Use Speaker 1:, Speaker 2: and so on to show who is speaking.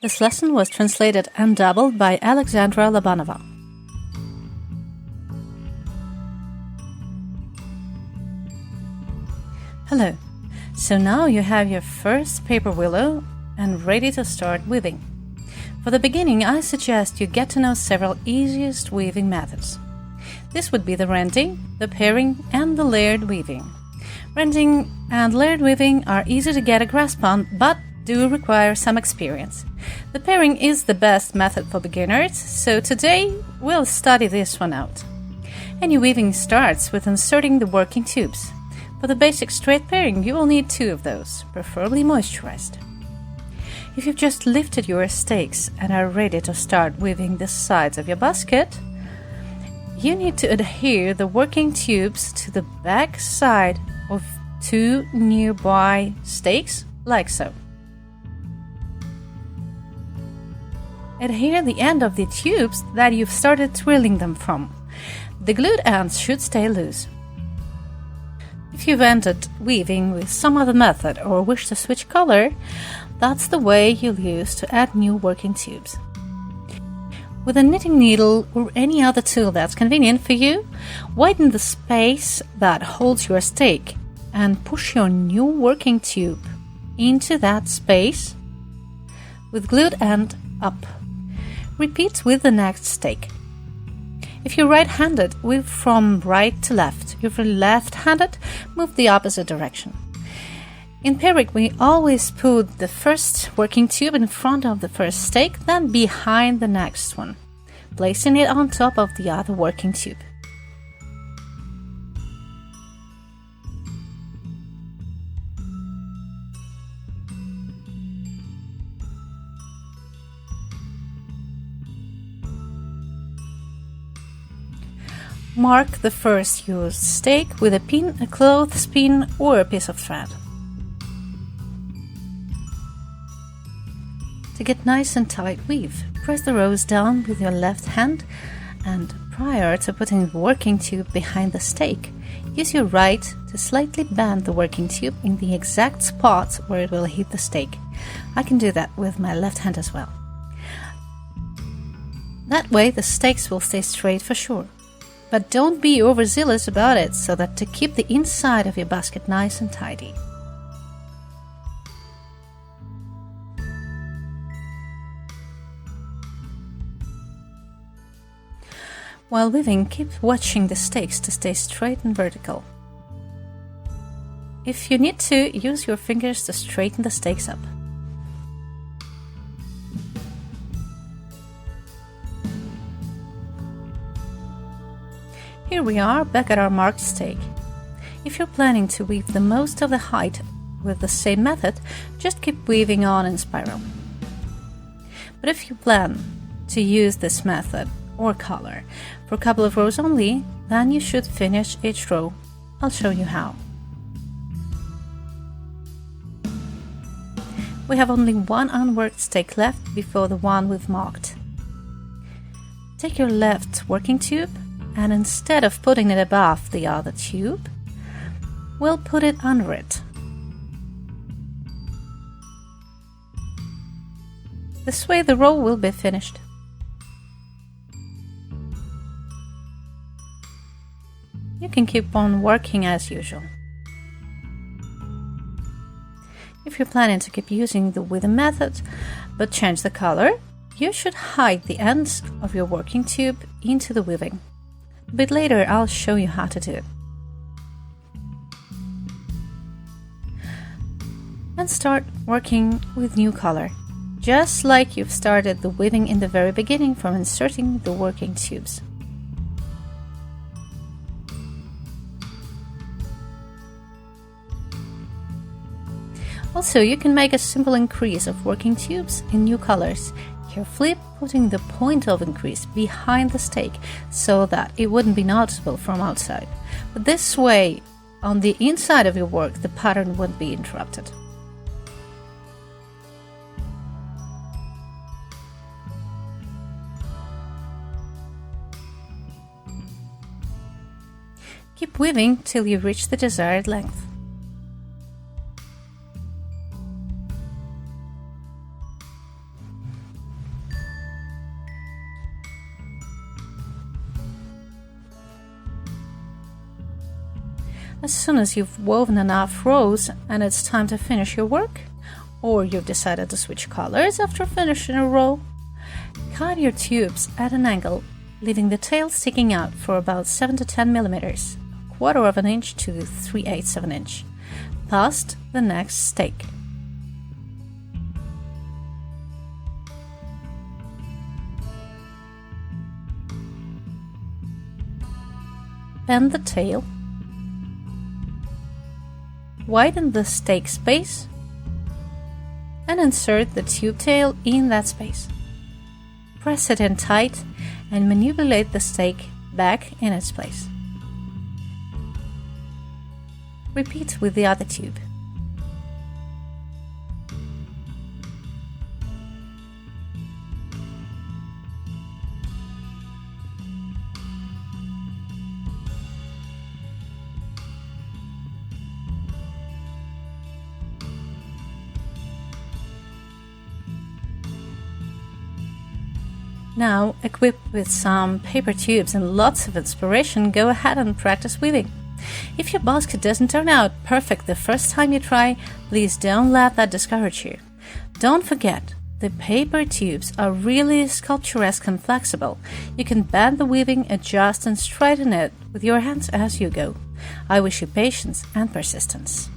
Speaker 1: This lesson was translated and doubled by Alexandra Lobanova. Hello! So now you have your first paper willow and ready to start weaving. For the beginning, I suggest you get to know several easiest weaving methods. This would be the rending, the pairing, and the layered weaving. Rending and layered weaving are easy to get a grasp on, but do require some experience. The pairing is the best method for beginners, so today we'll study this one out. Any weaving starts with inserting the working tubes. For the basic straight pairing, you will need 2 of those, preferably moisturized. If you've just lifted your stakes and are ready to start weaving the sides of your basket, you need to adhere the working tubes to the back side of 2 nearby stakes, like so. Adhere the end of the tubes that you've started twirling them from. The glued ends should stay loose. If you've ended weaving with some other method or wish to switch color, that's the way you'll use to add new working tubes. With a knitting needle or any other tool that's convenient for you, widen the space that holds your stake and push your new working tube into that space with glued end up. Repeat with the next stake. If you're right-handed, weave from right to left. If you're left-handed, move the opposite direction. In pairing, we always put the first working tube in front of the first stake, then behind the next one, placing it on top of the other working tube. Mark the first used stake with a pin, a cloth pin, or a piece of thread. To get nice and tight weave, press the rows down with your left hand and prior to putting the working tube behind the stake, use your right to slightly bend the working tube in the exact spot where it will hit the stake. I can do that with my left hand as well. That way the stakes will stay straight for sure. But don't be overzealous about it so that to keep the inside of your basket nice and tidy. While weaving, keep watching the stakes to stay straight and vertical. If you need to, use your fingers to straighten the stakes up. Here we are, back at our marked stake. If you're planning to weave the most of the height with the same method, just keep weaving on in spiral. But if you plan to use this method or color for a couple of rows only, then you should finish each row. I'll show you how. We have only one unworked stake left before the one we've marked. Take your left working tube and instead of putting it above the other tube, we'll put it under it. This way the row will be finished. You can keep on working as usual. If you're planning to keep using the weaving method but change the color, you should hide the ends of your working tube into the weaving. A bit later I'll show you how to do it. And start working with new color, just like you've started the weaving in the very beginning from inserting the working tubes. Also, you can make a simple increase of working tubes in new colors, carefully putting the point of increase behind the stake so that it wouldn't be noticeable from outside. But this way, on the inside of your work, the pattern wouldn't be interrupted. Keep weaving till you reach the desired length. As soon as you've woven enough rows and it's time to finish your work, or you've decided to switch colors after finishing a row, cut your tubes at an angle, leaving the tail sticking out for about 7 to 10 millimeters, 1/4 of an inch to 3/8 of an inch, past the next stake. Bend the tail, widen the stake space, and insert the tube tail in that space. Press it in tight and manipulate the stake back in its place. Repeat with the other tube. Now, equipped with some paper tubes and lots of inspiration, go ahead and practice weaving. If your basket doesn't turn out perfect the first time you try, please don't let that discourage you. Don't forget, the paper tubes are really sculpturesque and flexible. You can bend the weaving, adjust and straighten it with your hands as you go. I wish you patience and persistence.